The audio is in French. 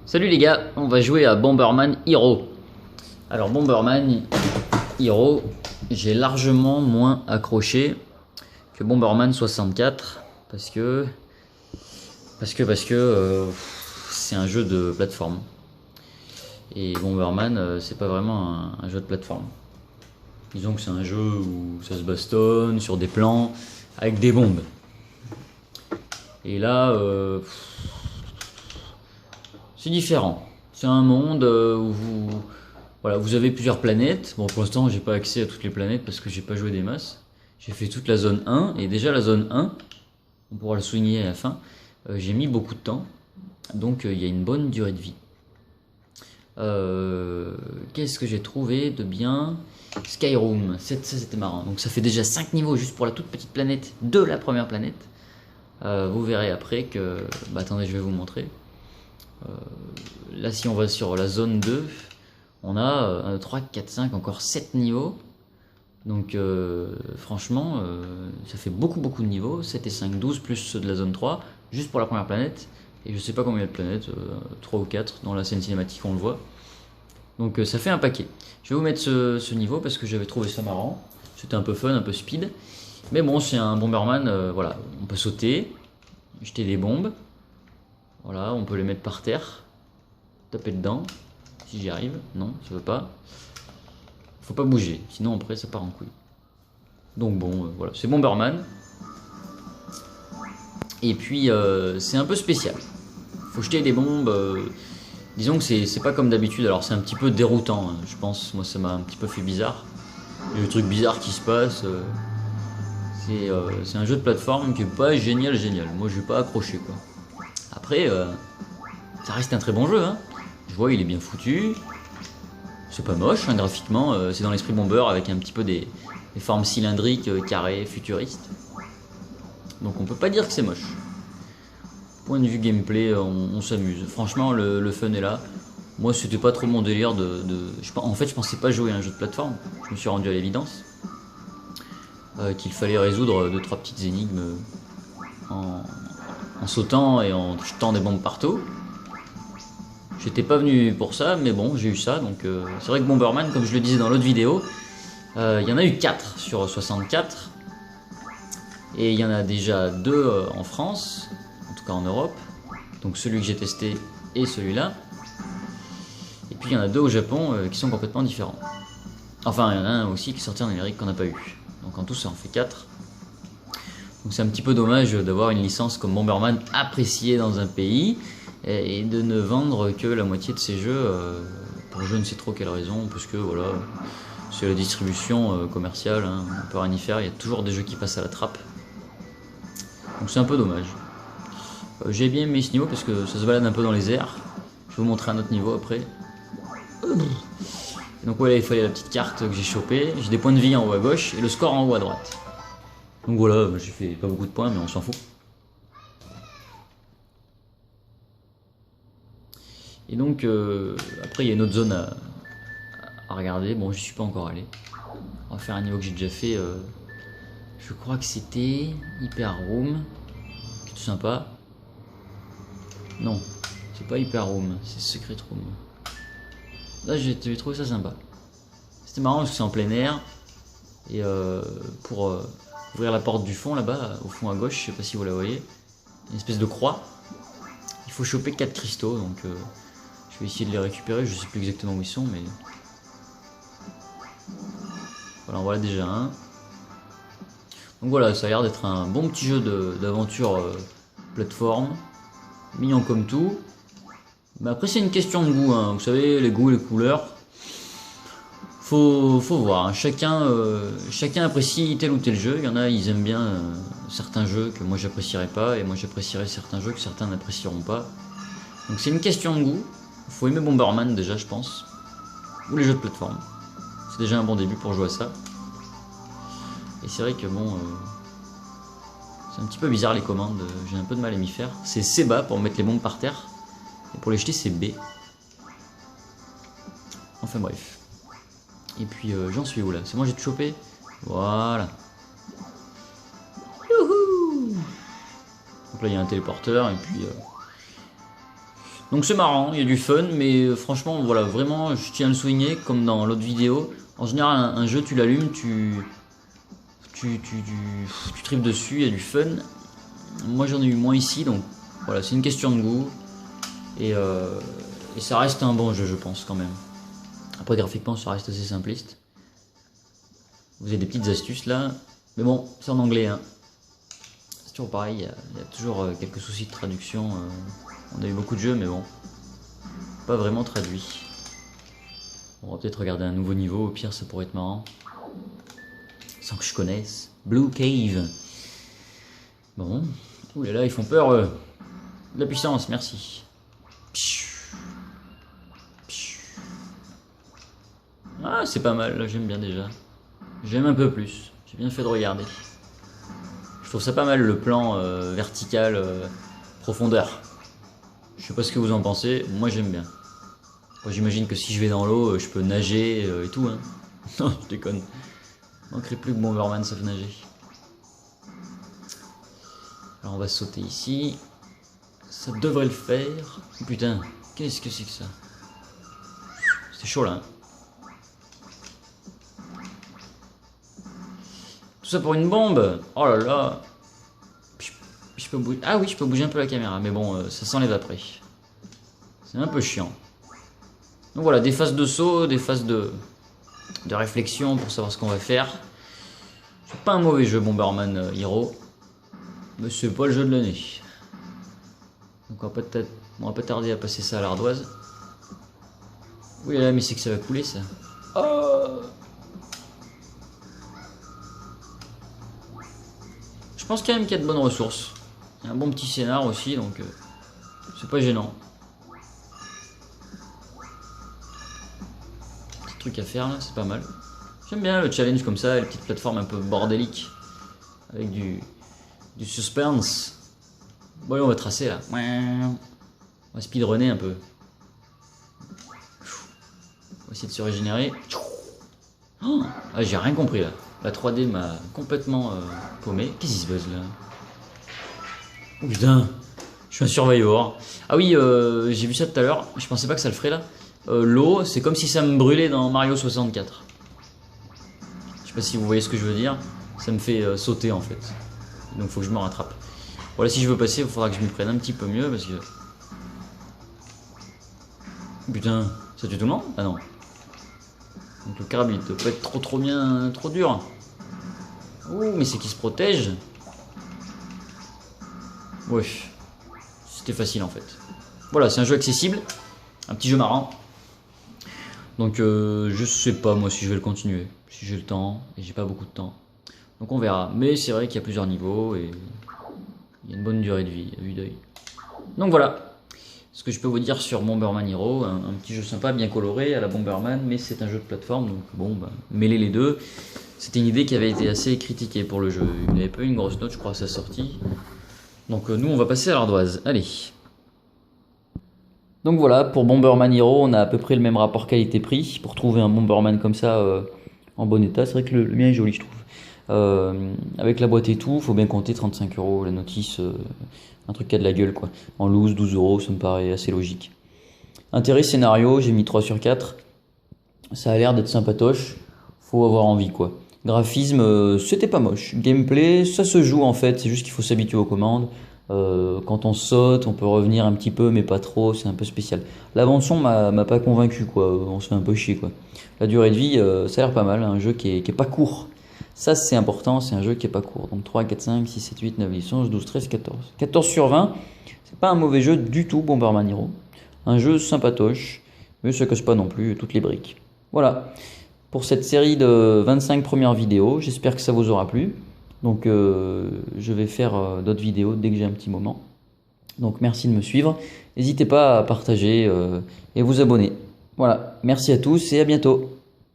Salut les gars, on va jouer à Bomberman Hero. Alors Bomberman Hero, j'ai largement moins accroché que Bomberman 64 parce que c'est un jeu de plateforme. Et Bomberman, c'est pas vraiment un jeu de plateforme. Disons que c'est un jeu où ça se bastonne sur des plans avec des bombes. Et là, c'est différent. C'est un monde où vous avez plusieurs planètes. Bon, pour l'instant, j'ai pas accès à toutes les planètes parce que j'ai pas joué des masses. J'ai fait toute la zone 1 et déjà la zone 1, on pourra le souligner à la fin, j'ai mis beaucoup de temps. Donc il y a une bonne durée de vie. Qu'est-ce que j'ai trouvé de bien? Skyroom, ça c'était marrant. Donc ça fait déjà 5 niveaux juste pour la toute petite planète de la première planète. Vous verrez après que... Bah attendez, je vais vous montrer. Là si on va sur la zone 2, on a 1, 2, 3, 4, 5, encore 7 niveaux. Donc franchement, ça fait beaucoup de niveaux. 7 et 5, 12 plus ceux de la zone 3, juste pour la première planète. Et je sais pas combien il y a de planètes, 3 ou 4, dans la scène cinématique on le voit. Donc ça fait un paquet. Je vais vous mettre ce niveau parce que j'avais trouvé ça marrant. C'était un peu fun, un peu speed. Mais bon, c'est un Bomberman, voilà. On peut sauter, jeter des bombes. Voilà, on peut les mettre par terre. Taper dedans. Si j'y arrive. Non, ça veut pas. Faut pas bouger, sinon après ça part en couille. Donc bon, voilà, c'est Bomberman. Et puis c'est un peu spécial. Faut jeter des bombes. Disons que c'est pas comme d'habitude. Alors c'est un petit peu déroutant, hein, je pense. Moi ça m'a un petit peu fait bizarre. Il y a des trucs bizarres qui se passent. C'est un jeu de plateforme qui est pas génial. Moi je vais pas accroché quoi. Après, ça reste un très bon jeu. Hein. Je vois il est bien foutu. C'est pas moche hein, graphiquement. C'est dans l'esprit Bomber avec un petit peu des formes cylindriques, carrées, futuristes. Donc on peut pas dire que c'est moche. Point de vue gameplay, on s'amuse. Franchement, le fun est là. Moi, c'était pas trop mon délire en fait, je pensais pas jouer à un jeu de plateforme. Je me suis rendu à l'évidence qu'il fallait résoudre 2-3 petites énigmes en sautant et en jetant des bombes partout. J'étais pas venu pour ça, mais bon, j'ai eu ça. Donc, c'est vrai que Bomberman, comme je le disais dans l'autre vidéo, il y en a eu 4 sur 64. Et il y en a déjà 2 en France, en tout cas en Europe. Donc celui que j'ai testé et celui-là. Et puis il y en a 2 au Japon qui sont complètement différents. Enfin, il y en a un aussi qui est sorti en Amérique qu'on n'a pas eu. Donc en tout, ça en fait 4. Donc c'est un petit peu dommage d'avoir une licence comme Bomberman appréciée dans un pays et de ne vendre que la moitié de ces jeux pour je ne sais trop quelle raison, parce que voilà, c'est la distribution commerciale, hein, on peut rien y faire, il y a toujours des jeux qui passent à la trappe. Donc c'est un peu dommage. J'ai bien aimé ce niveau parce que ça se balade un peu dans les airs. Je vais vous montrer un autre niveau après. Et donc voilà, il fallait la petite carte que j'ai chopée. J'ai des points de vie en haut à gauche et le score en haut à droite. Donc voilà, j'ai fait pas beaucoup de points mais on s'en fout. Et donc après il y a une autre zone à regarder. Bon, j'y suis pas encore allé. On va faire un niveau que j'ai déjà fait. Je crois que c'était Hyper Room. Qui est tout sympa. Non, c'est pas Hyper Room, c'est Secret Room. Là, j'ai trouvé ça sympa. C'était marrant parce que c'est en plein air. Et pour ouvrir la porte du fond, là-bas, au fond à gauche, je sais pas si vous la voyez, une espèce de croix. Il faut choper 4 cristaux, donc je vais essayer de les récupérer. Je sais plus exactement où ils sont, mais... Voilà, en voilà déjà un. Donc voilà, ça a l'air d'être un bon petit jeu d'aventure plateforme. Mignon comme tout. Mais après, c'est une question de goût, hein. Vous savez, les goûts, les couleurs. Faut voir, hein. Chacun apprécie tel ou tel jeu. Il y en a, ils aiment bien certains jeux que moi j'apprécierais pas, et moi j'apprécierais certains jeux que certains n'apprécieront pas. Donc c'est une question de goût. Faut aimer Bomberman déjà, je pense. Ou les jeux de plateforme. C'est déjà un bon début pour jouer à ça. Et c'est vrai que bon... c'est un petit peu bizarre les commandes, j'ai un peu de mal à m'y faire. C'est C bas pour mettre les bombes par terre. Et pour les jeter, c'est B. Enfin bref. Et puis j'en suis où là? C'est moi j'ai tout chopé? Voilà. Youhou! Donc là il y a un téléporteur et puis Donc c'est marrant, il y a du fun, mais franchement, voilà, vraiment, je tiens à le souligner, comme dans l'autre vidéo. En général, un jeu, tu l'allumes, tu tripes dessus, il y a du fun. Moi, j'en ai eu moins ici, donc voilà, c'est une question de goût. Et ça reste un bon jeu, je pense, quand même. Après, graphiquement, ça reste assez simpliste. Vous avez des petites astuces là, mais bon, c'est en anglais, hein. C'est toujours pareil, il y a toujours quelques soucis de traduction. On a eu beaucoup de jeux, mais bon, pas vraiment traduit. On va peut-être regarder un nouveau niveau, au pire, ça pourrait être marrant. Sans que je connaisse. Blue Cave. Bon, ouh là là, ils font peur, eux. De la puissance, merci. Ah, c'est pas mal, là, j'aime bien déjà. J'aime un peu plus, j'ai bien fait de regarder. Je trouve ça pas mal le plan vertical profondeur. Je sais pas ce que vous en pensez, moi j'aime bien. Moi, j'imagine que si je vais dans l'eau, je peux nager et tout. Hein. Non, je déconne. Il manquerait plus que Bomberman sauf nager. Alors on va sauter ici. Ça devrait le faire. Oh, putain, qu'est-ce que c'est que ça? C'est chaud là. Hein. Tout ça pour une bombe. Oh là là. Je peux bouger. Ah oui, je peux bouger un peu la caméra, mais bon, ça s'enlève après. C'est un peu chiant. Donc voilà, des phases de saut, des phases de réflexion pour savoir ce qu'on va faire. C'est pas un mauvais jeu Bomberman Hero, mais c'est pas le jeu de l'année. Donc on va pas tarder à passer ça à l'ardoise. Oui là, mais c'est que ça va couler ça. Oh, je pense quand même qu'il y a de bonnes ressources. Il y a un bon petit scénar aussi, donc c'est pas gênant. Petit truc à faire là, c'est pas mal. J'aime bien le challenge comme ça, les petites plateformes un peu bordéliques. Avec du suspense. Bon allez, on va tracer là. On va speedrunner un peu. On va essayer de se régénérer. Oh, ah, j'ai rien compris là. La 3D m'a complètement paumé. Qu'est-ce qui se passe là? Oh putain, je suis un survivor. Ah oui, j'ai vu ça tout à l'heure. Je pensais pas que ça le ferait là. L'eau, c'est comme si ça me brûlait dans Mario 64. Je sais pas si vous voyez ce que je veux dire. Ça me fait sauter en fait. Donc faut que je me rattrape. Voilà, si je veux passer, il faudra que je m'y prenne un petit peu mieux parce que... Putain, ça tue tout le monde? Ah non. Donc le crabe il peut pas être trop bien, trop dur. Ouh, mais c'est qu'il se protège. Ouais, c'était facile en fait. Voilà, c'est un jeu accessible, un petit jeu marrant. Donc je sais pas moi si je vais le continuer, si j'ai le temps, et j'ai pas beaucoup de temps. Donc on verra, mais c'est vrai qu'il y a plusieurs niveaux, et il y a une bonne durée de vie, à vue d'œil. Donc voilà, ce que je peux vous dire sur Bomberman Hero, un petit jeu sympa, bien coloré à la Bomberman, mais c'est un jeu de plateforme, donc bon, bah, mêler les deux. C'était une idée qui avait été assez critiquée pour le jeu, il n'avait pas eu une grosse note je crois à sa sortie. Donc nous on va passer à l'ardoise, allez. Donc voilà, pour Bomberman Hero, on a à peu près le même rapport qualité-prix. Pour trouver un Bomberman comme ça en bon état, c'est vrai que le mien est joli je trouve. Avec la boîte et tout, faut bien compter 35 €, la notice, un truc qui a de la gueule quoi. En loose, 12 €, ça me paraît assez logique. Intérêt scénario, j'ai mis 3 sur 4. Ça a l'air d'être sympatoche, faut avoir envie quoi. Graphisme, c'était pas moche. Gameplay, ça se joue en fait, c'est juste qu'il faut s'habituer aux commandes. Quand on saute, on peut revenir un petit peu, mais pas trop, c'est un peu spécial. La bande-son m'a pas convaincu, quoi. On se fait un peu chier, quoi. La durée de vie, ça a l'air pas mal, un jeu qui est pas court. Ça, c'est important, c'est un jeu qui est pas court. Donc 3, 4, 5, 6, 7, 8, 9, 10, 11, 12, 13, 14. 14 sur 20, c'est pas un mauvais jeu du tout, Bomberman Hero. Un jeu sympatoche, mais ça casse pas non plus toutes les briques. Voilà, pour cette série de 25 premières vidéos, j'espère que ça vous aura plu. Donc je vais faire d'autres vidéos dès que j'ai un petit moment. Donc merci de me suivre. N'hésitez pas à partager et vous abonner. Voilà, merci à tous et à bientôt.